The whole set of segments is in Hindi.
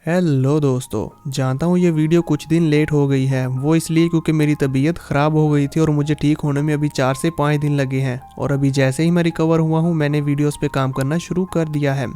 हेलो दोस्तों, जानता हूँ ये वीडियो कुछ दिन लेट हो गई है। वो इसलिए क्योंकि मेरी तबीयत ख़राब हो गई थी और मुझे ठीक होने में अभी 4 से 5 दिन लगे हैं। और अभी जैसे ही मैं रिकवर हुआ हूँ मैंने वीडियोस पे काम करना शुरू कर दिया है।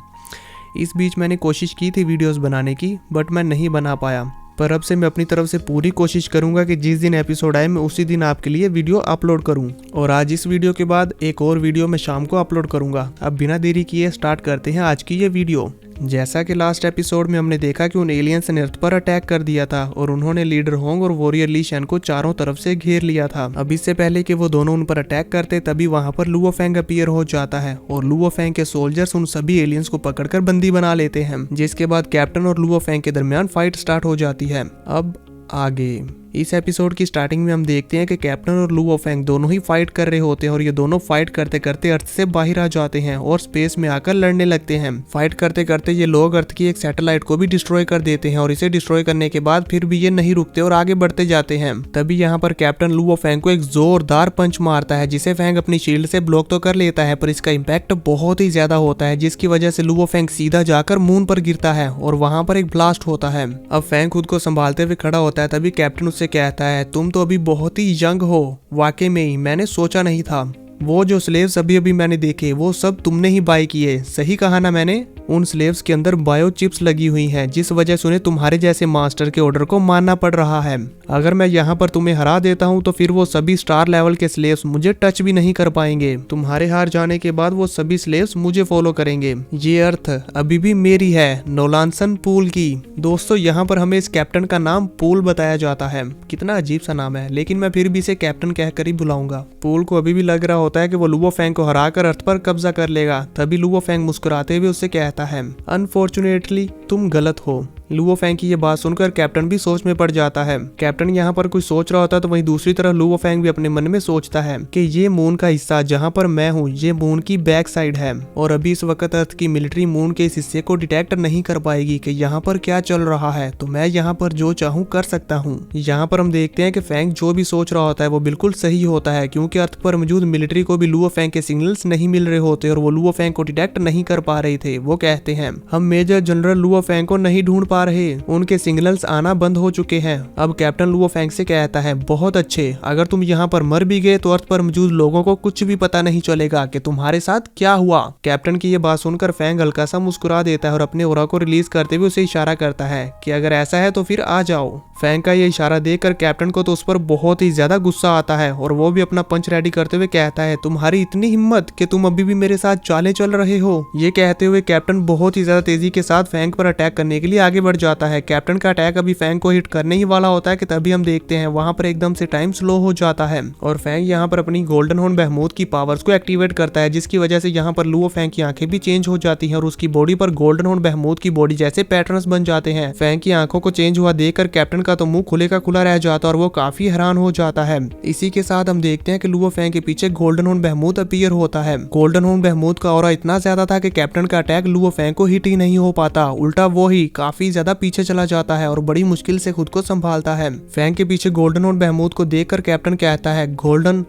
इस बीच मैंने कोशिश की थी वीडियोस बनाने की, बट मैं नहीं बना पाया। पर अब से मैं अपनी तरफ से पूरी कोशिश करूंगा कि जिस दिन एपिसोड आए मैं उसी दिन आपके लिए वीडियो अपलोड करूं। और आज इस वीडियो के बाद एक और वीडियो मैं शाम को अपलोड करूंगा। अब बिना देरी किए स्टार्ट करते हैं आज की ये वीडियो। जैसा कि लास्ट एपिसोड में हमने देखा कि उन एलियंस ने अर्थ पर अटैक कर दिया था और उन्होंने लीडर होंग और वॉरियर ली शेन को चारों तरफ से घेर लिया था। अब इससे पहले कि वो दोनों उन पर अटैक करते तभी वहां पर लुओ फेंग अपीयर हो जाता है और लुओ फेंग के सोल्जर्स उन सभी एलियंस को पकड़कर बंदी बना लेते हैं, जिसके बाद कैप्टन और लुओ फेंग के दरमियान फाइट स्टार्ट हो जाती है। अब आगे इस एपिसोड की स्टार्टिंग में हम देखते हैं कि कैप्टन और लुओ फेंग दोनों ही फाइट कर रहे होते हैं और ये दोनों फाइट करते करते अर्थ से बाहर आ जाते हैं और स्पेस में आकर लड़ने लगते हैं। फाइट करते करते ये लोग अर्थ की एक सैटेलाइट को भी डिस्ट्रॉय कर देते हैं और इसे डिस्ट्रॉय करने के बाद फिर भी ये नहीं रुकते और आगे बढ़ते जाते हैं। तभी यहाँ पर कैप्टन लुओ फेंग को एक जोरदार पंच मारता है, जिसे फेंग अपनी शील्ड से ब्लॉक तो कर लेता है पर इसका इम्पैक्ट बहुत ही ज्यादा होता है, जिसकी वजह से लुओ फेंग सीधा जाकर मून पर गिरता है और वहां पर एक ब्लास्ट होता है। अब फेंग खुद को संभालते हुए खड़ा होता है, तभी कैप्टन उससे कहता है तुम तो अभी बहुत ही यंग हो। वाकई में ही मैंने सोचा नहीं था। वो जो स्लेव्स अभी अभी मैंने देखे वो सब तुमने ही बाय किए। सही कहा ना मैंने? उन स्लेव्स के अंदर बायो चिप्स लगी हुई हैं, जिस वजह से उन्हें तुम्हारे जैसे मास्टर के ऑर्डर को मानना पड़ रहा है। अगर मैं यहाँ पर तुम्हें हरा देता हूँ तो फिर वो सभी स्टार लेवल के स्लेव्स मुझे टच भी नहीं कर पाएंगे। तुम्हारे हार जाने के बाद वो सभी स्लेव्स मुझे फॉलो करेंगे। ये अर्थ अभी भी मेरी है, नोलानसन पूल की। दोस्तों, यहाँ पर हमें इस कैप्टन का नाम पूल बताया जाता है। कितना अजीब सा नाम है, लेकिन मैं फिर भी इसे कैप्टन कहकर ही बुलाऊंगा। पूल को अभी भी लग रहा होता है कि वो लुओ फेंग को हराकर अर्थ पर कब्जा कर लेगा। तभी लुओ फेंग मुस्कुराते हुए उससे कहता है अनफॉर्चुनेटली तुम गलत हो। लुओ फेंग की ये बात सुनकर कैप्टन भी सोच में पड़ जाता है। कैप्टन यहाँ पर कुछ सोच रहा होता है तो वहीं दूसरी तरफ लुओ फेंग भी अपने मन में सोचता है कि ये मून का हिस्सा जहाँ पर मैं हूँ ये मून की बैक साइड है और अभी इस वक्त अर्थ की मिलिट्री मून के इस हिस्से को डिटेक्ट नहीं कर पाएगी कि यहाँ पर क्या चल रहा है, तो मैं यहाँ पर जो चाहूँ कर सकता हूँ। यहाँ पर हम देखते हैं कि फेंग जो भी सोच रहा होता है वो बिल्कुल सही होता है, क्योंकि अर्थ पर मौजूद मिलिट्री को भी लुओ फेंग के सिग्नल्स नहीं मिल रहे होते और वो लुओ फेंग को डिटेक्ट नहीं कर पा रहे थे। वो कहते हैं हम मेजर जनरल लुओ फेंग को नहीं ढूंढ पा रहे, उनके सिग्नल्स आना बंद हो चुके हैं। अब कैप्टन लुओ फेंग से कहता है बहुत अच्छे, अगर तुम यहाँ पर मर भी गए तो अर्थ पर मौजूद लोगों को कुछ भी पता नहीं चलेगा कि तुम्हारे साथ क्या हुआ। कैप्टन की ये बात सुनकर फेंग हल्का सा मुस्कुरा देता है और अपने ओरा को रिलीज करते हुए उसे इशारा करता है कि अगर ऐसा है तो फिर आ जाओ। फेंग का ये इशारा देखकर कैप्टन को तो उस पर बहुत ही ज्यादा गुस्सा आता है और वो भी अपना पंच रेडी करते हुए कहता है तुम्हारी इतनी हिम्मत कि तुम अभी भी मेरे साथ चाले चल रहे हो। ये कहते हुए कैप्टन बहुत ही ज्यादा तेजी के साथ फेंग पर अटैक करने के लिए आगे बढ़ जाता है। कैप्टन का अटैक अभी फेंग को हिट करने ही वाला होता है कि तभी हम देखते हैं वहां पर एकदम से टाइम स्लो हो जाता है और फेंग यहाँ पर अपनी गोल्डन हॉर्न बहमूद की पावर्स को एक्टिवेट करता है, जिसकी वजह से यहाँ पर लुओ फेंग की आंखें भी चेंज हो जाती हैं और उसकी बॉडी पर गोल्डन हॉर्न बहमूद की बॉडी जैसे पैटर्न्स बन जाते हैं। फेंग की आंखों को चेंज हुआ देखकर कैप्टन का तो मुंह खुले का खुला रह जाता है और वो काफी हैरान हो जाता है। इसी के साथ हम देखते हैं कि लुओ फेंग के पीछे गोल्डन हॉर्न बहमूद अपीयर होता है। गोल्डन हॉर्न बहमूद का ऑरा इतना ज्यादा था कि कैप्टन का अटैक लुओ फेंग को हिट ही नहीं हो पाता, उल्टा वो ही काफी ज्यादा पीछे चला जाता है और बड़ी मुश्किल से खुद को संभालता है। फेंग के पीछे गोल्डन हॉर्न बहमूद को देखकर कैप्टन कहता है गोल्डन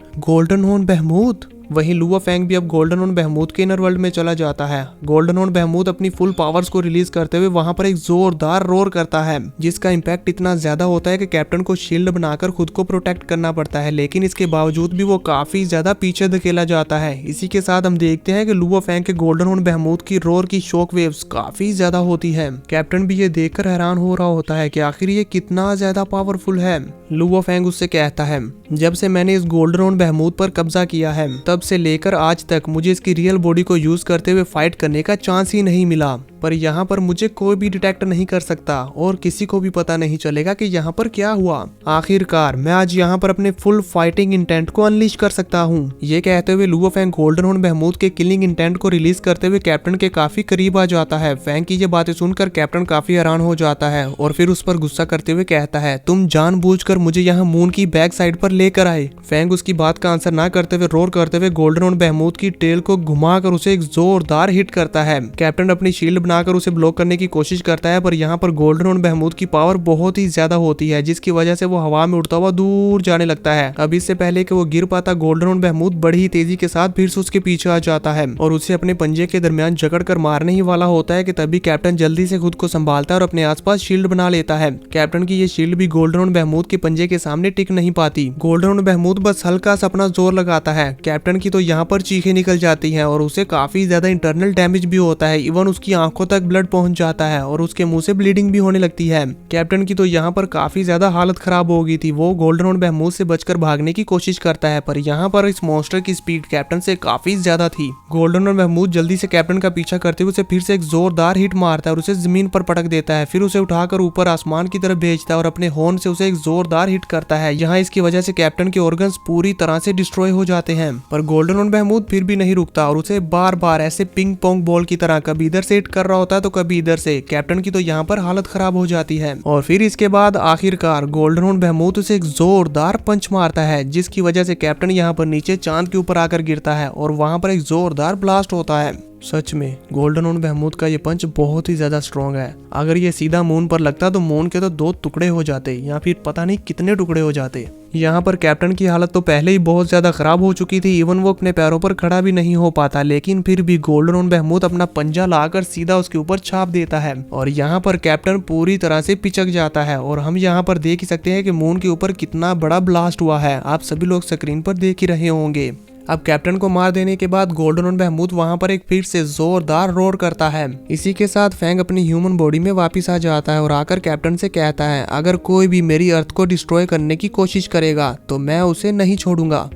हॉर्न बहमूद। वहीं लुओ फेंग भी अब गोल्डन हॉर्न बहमूद के इनर वर्ल्ड में चला जाता है। गोल्डन हॉर्न बहमूद अपनी फुल पावर्स को रिलीज करते हुए वहां पर एक जोरदार रोर करता है, जिसका इम्पैक्ट इतना ज्यादा होता है कि कैप्टन को शील्ड बनाकर खुद को प्रोटेक्ट करना पड़ता है, लेकिन इसके बावजूद भी वो काफी ज्यादा पीछे धकेला जाता है। इसी के साथ हम देखते हैं कि लुओ फेंग के गोल्डन हॉर्न बहमूद की रोर की शॉक वेव्स काफी ज्यादा होती है। कैप्टन भी ये देखकर हैरान हो रहा होता है कि आखिर ये कितना ज्यादा पावरफुल है। लुओ फेंग उससे कहता है जब से मैंने इस गोल्डन हॉर्न बहमूद पर कब्जा किया है तब से लेकर आज तक मुझे इसकी रियल बॉडी को यूज करते हुए फाइट करने का चांस ही नहीं मिला, पर यहाँ पर मुझे कोई भी डिटेक्ट नहीं कर सकता और किसी को भी पता नहीं चलेगा कि यहाँ पर क्या हुआ। आखिरकार मैं आज यहाँ पर अपने फुल फाइटिंग इंटेंट को अनलीश कर सकता हूँ। ये कहते हुए लुओ फेंग गोल्डन हॉर्न बहमूद के किलिंग इंटेंट को रिलीज करते हुए कैप्टन के काफी करीब आ जाता है। फेंग की ये बातें सुनकर कैप्टन काफी हैरान हो जाता है और फिर उस पर गुस्सा करते हुए कहता है तुम जानबूझकर मुझे यहाँ मून की बैक साइड पर लेकर आए। फैंग उसकी बात का आंसर ना करते हुए रोर करते हुए गोल्डन और बहमूद की टेल को घुमाकर उसे एक जोरदार हिट करता है। कैप्टन अपनी शील्ड बनाकर उसे ब्लॉक करने की कोशिश करता है, पर यहाँ पर गोल्डन और बहमूद की पावर बहुत ही ज्यादा होती है, जिसकी वजह से वो हवा में उड़ता हुआ दूर जाने लगता है। अब इससे पहले कि वो गिर पाता, गोल्डन और बहमूद बड़ी ही तेजी के साथ फिर से उसके पीछे आ जाता है और उसे अपने पंजे के दरमियान जकड़कर मारने ही वाला होता है कि तभी कैप्टन जल्दी से खुद को संभालता है और अपने आसपास शील्ड बना लेता है। कैप्टन की ये शील्ड भी गोल्डन और बहमूद के पंजे के सामने टिक नहीं पाती। गोल्डन और बहमूद बस हल्का सा अपना जोर लगाता है। कैप्टन की तो यहाँ पर चीखें निकल जाती हैं और उसे काफी ज्यादा इंटरनल डैमेज भी होता है। इवन उसकी आंखों तक ब्लड पहुंच जाता है और उसके मुंह से ब्लीडिंग भी होने लगती है। कैप्टन की तो यहाँ पर काफी ज्यादा हालत खराब हो गई थी। वो गोल्डन और बहमूद से बचकर भागने की कोशिश करता है, पर यहाँ पर इस मॉन्स्टर की स्पीड कैप्टन से काफी ज्यादा थी। गोल्डन और बहमूद जल्दी से कैप्टन का पीछा करते हुए उसे फिर से एक जोरदार हिट मारता है और उसे जमीन पर पटक देता है। फिर उसे उठाकर ऊपर आसमान की तरफ भेजता है और अपने हॉर्न से उसे एक जोरदार हिट करता है। यहाँ इसकी वजह से कैप्टन के ऑर्गन्स पूरी तरह से डिस्ट्रॉय हो जाते हैं, पर गोल्डन और बहमूद फिर भी नहीं रुकता और उसे बार बार ऐसे पिंग पोंग बॉल की तरह कभी इधर से हिट कर रहा होता है तो कभी इधर से। कैप्टन की तो यहाँ पर हालत खराब हो जाती है और फिर इसके बाद आखिरकार गोल्डन और बहमूद उसे एक जोरदार पंच मारता है, जिसकी वजह से कैप्टन यहाँ पर नीचे चांद के ऊपर आकर गिरता है और वहां पर एक जोरदार ब्लास्ट होता है। सच में गोल्डन और बहमूद का ये पंच बहुत ही ज्यादा स्ट्रॉन्ग है। अगर ये सीधा मून पर लगता तो मून के तो 2 टुकड़े हो जाते या फिर पता नहीं कितने टुकड़े हो जाते। यहाँ पर कैप्टन की हालत तो पहले ही बहुत ज्यादा खराब हो चुकी थी। इवन वो अपने पैरों पर खड़ा भी नहीं हो पाता, लेकिन फिर भी गोल्डन और बहमूद अपना पंजा लाकर सीधा उसके ऊपर छाप देता है और यहाँ पर कैप्टन पूरी तरह से पिचक जाता है। और हम यहाँ पर देख ही सकते हैं कि मून के ऊपर कितना बड़ा ब्लास्ट हुआ है। आप सभी लोग स्क्रीन पर देख ही रहे होंगे। अब कैप्टन को मार देने के बाद गोल्डन और बहमूद वहां पर एक फिर से जोरदार रोर करता है। इसी के साथ फैंग अपनी ह्यूमन बॉडी में वापस आ जाता है और आकर कैप्टन से कहता है, अगर कोई भी मेरी अर्थ को डिस्ट्रॉय करने की कोशिश करेगा तो मैं उसे नहीं छोड़ूंगा।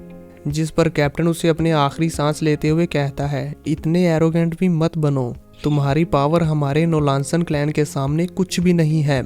जिस पर कैप्टन उसे अपने आखिरी सांस लेते हुए कहता है, इतने एरोगेंट भी मत बनो, तुम्हारी पावर हमारे नोलांसन क्लैन के सामने कुछ भी नहीं है।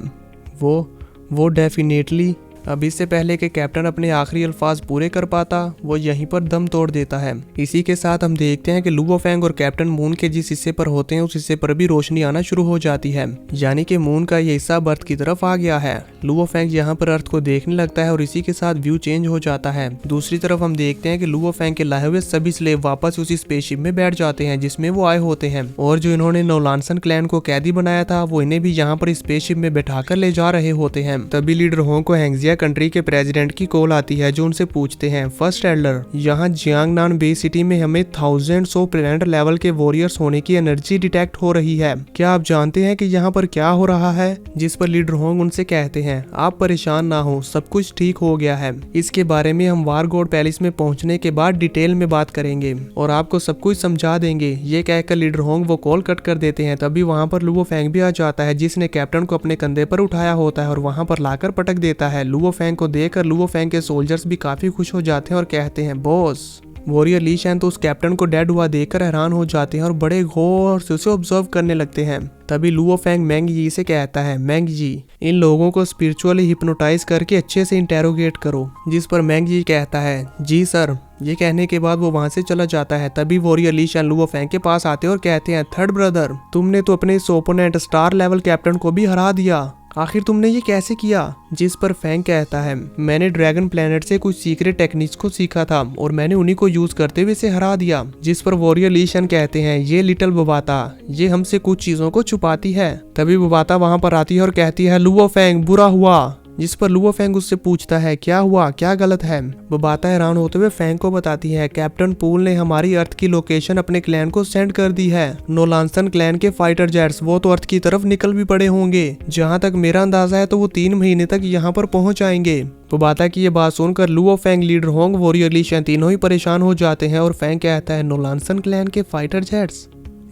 वो डेफिनेटली। अब इससे पहले कि कैप्टन अपने आखिरी अल्फाज पूरे कर पाता, वो यहीं पर दम तोड़ देता है। इसी के साथ हम देखते हैं कि लुओ फैंग और कैप्टन मून के जिस हिस्से पर होते हैं उस हिस्से पर भी रोशनी आना शुरू हो जाती है, यानी कि मून का ये हिस्सा अर्थ की तरफ आ गया है। लुओ फैंग यहाँ पर अर्थ को देखने लगता है और इसी के साथ व्यू चेंज हो जाता है। दूसरी तरफ हम देखते हैं कि लुओ फैंग के लाए हुए सभी स्लेव वापस उसी स्पेसशिप में बैठ जाते हैं जिसमें वो आए होते हैं, और जो इन्होंने नोलांसन क्लैन को कैदी बनाया था वो इन्हें भी यहाँ पर स्पेसशिप में बैठाकर ले जा रहे होते हैं। तभी लीडर होंग को हैंगजिया कंट्री के प्रेसिडेंट की कॉल आती है, जो उनसे पूछते हैं, फर्स्ट एल्डर, यहाँ जियांगनान बे सिटी में हमें थाउजेंड्स ऑफ प्लेनेट लेवल के वॉरियर्स होने की एनर्जी डिटेक्ट हो रही है, क्या आप जानते हैं कि यहाँ पर क्या हो रहा है? जिस पर लीडर होंग उनसे कहते हैं, आप परेशान ना हो, सब कुछ ठीक हो गया है। इसके बारे में हम वार गॉड पैलेस में पहुंचने के बाद डिटेल में बात करेंगे और आपको सब कुछ समझा देंगे। ये कहकर लीडर होंग वो कॉल कट कर देते हैं। तभी वहाँ पर लुओ फैंग भी आ जाता है, जिसने कैप्टन को अपने कंधे पर उठाया होता है और वहाँ पर लाकर पटक देता है। लुओ फैंग को देखकर लुओ फैंग के सोल्जर्स भी काफी खुश हो जाते हैं और कहते हैं, बॉस। वॉरियर ली शैन तो उस कैप्टन को डेड हुआ देखकर हैरान हो जाते हैं और बड़े गौर से उसे ऑब्जर्व करने लगते हैं। तभी लुओ फैंग मैंग जी से कहता है, मैंग जी, इन लोगों को स्पिरिचुअली हिप्नोटाइज करके अच्छे से इंटेरोगेट करो। जिस पर मैंग जी कहता है, जी सर। ये कहने के बाद वो वहां से चला जाता है। तभी वॉरियर ली शैन लुओ फैंग के पास आते हैं और कहते हैं, थर्ड ब्रदर, तुमने तो अपने इस ओपोनेंट स्टार लेवल कैप्टन को भी हरा दिया, आखिर तुमने ये कैसे किया? जिस पर फैंग कहता है, मैंने ड्रैगन प्लेनेट से कुछ सीक्रेट टेक्निक्स को सीखा था और मैंने उन्हीं को यूज करते हुए इसे हरा दिया। जिस पर वॉरियर ली शन कहते हैं, ये लिटिल बुबाता, ये हमसे कुछ चीजों को छुपाती है। तभी बुबाता वहां पर आती है और कहती है, लुओ फैंग, बुरा हुआ। जिस पर लुओ फैंग उससे पूछता है, क्या हुआ, क्या गलत है? बुबाता हैरान होते हुए फैंग को बताती है, कैप्टन पूल ने हमारी अर्थ की लोकेशन अपने क्लैन को सेंड कर दी है। नोलांसन क्लैन के फाइटर जेट्स वो तो अर्थ की तरफ निकल भी पड़े होंगे। जहां तक मेरा अंदाजा है तो वो 3 महीने तक यहाँ पर पहुंच आएंगे। बुबाता की ये बात सुनकर Luo Fang, leader Hong, warrior Li Shan तीनों ही परेशान हो जाते हैं और फैंग कहता है, नोलांसन क्लैन के फाइटर जेट्स?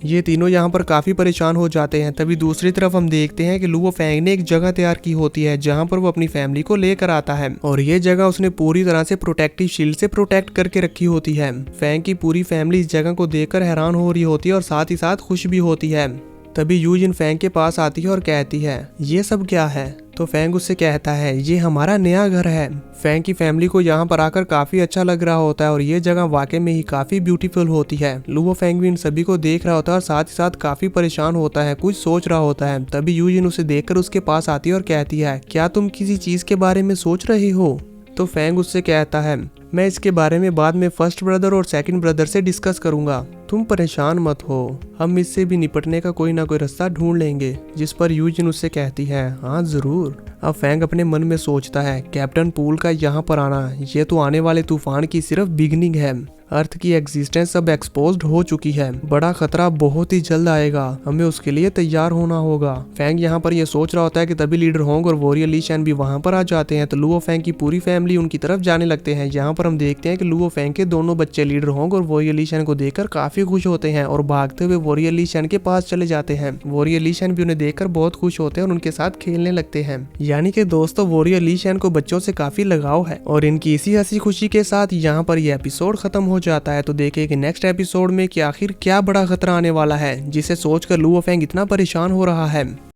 ये तीनों यहाँ पर काफी परेशान हो जाते हैं। तभी दूसरी तरफ हम देखते हैं कि लुओ फैंग ने एक जगह तैयार की होती है जहाँ पर वो अपनी फैमिली को लेकर आता है और ये जगह उसने पूरी तरह से प्रोटेक्टिव शील्ड से प्रोटेक्ट करके रखी होती है। फैंग की पूरी फैमिली इस जगह को देखकर हैरान हो रही होती है और साथ ही साथ खुश भी होती है। तभी यूजिन फैंग के पास आती है और कहती है, ये सब क्या है? तो फेंग उससे कहता है ये हमारा नया घर है। फेंग की फैमिली को यहाँ पर आकर काफी अच्छा लग रहा होता है और ये जगह वाकई में ही काफी ब्यूटीफुल होती है। लुओ फेंग भी इन सभी को देख रहा होता है और साथ ही साथ काफी परेशान होता है, कुछ सोच रहा होता है। तभी यूजिन उसे देखकर उसके पास आती है और कहती है क्या तुम किसी चीज के बारे में सोच रहे हो? तो फेंग उससे कहता है मैं इसके बारे में बाद में फर्स्ट ब्रदर और सेकंड ब्रदर से डिस्कस करूंगा, तुम परेशान मत हो, हम इससे भी निपटने का कोई ना कोई रास्ता ढूंढ लेंगे। जिस पर यूजिन उससे कहती है हाँ जरूर। अब फेंग अपने मन में सोचता है कैप्टन पूल का यहाँ पर आना ये तो आने वाले तूफान की सिर्फ बिगनिंग है। अर्थ की एग्जिस्टेंस अब एक्सपोज्ड हो चुकी है, बड़ा खतरा बहुत ही जल्द आएगा, हमें उसके लिए तैयार होना होगा। फेंग यहाँ पर ये सोच रहा होता है कि तभी लीडर होंग और वॉरियर ली शैन भी वहाँ पर आ जाते हैं। तो लुओ फेंग की पूरी फैमिली उनकी तरफ जाने लगते हैं। यहाँ पर हम देखते हैं कि लुओ फेंग के दोनों बच्चे लीडर होंग और वॉरियर ली शैन को देखकर काफी खुश होते हैं और भागते हुए वॉरियर ली शैन के पास चले जाते हैं। वॉरियर ली शैन भी उन्हें देखकर बहुत खुश होते हैं और उनके साथ खेलने लगते हैं। यानी कि दोस्तों वॉरियर ली शैन को बच्चों से काफी लगाव है और इनकी इसी हंसी खुशी के साथ यहाँ पर यह एपिसोड खत्म हो जाता है। तो देखें कि नेक्स्ट एपिसोड में कि आखिर क्या बड़ा खतरा आने वाला है जिसे सोचकर लुओ फेंग इतना परेशान हो रहा है।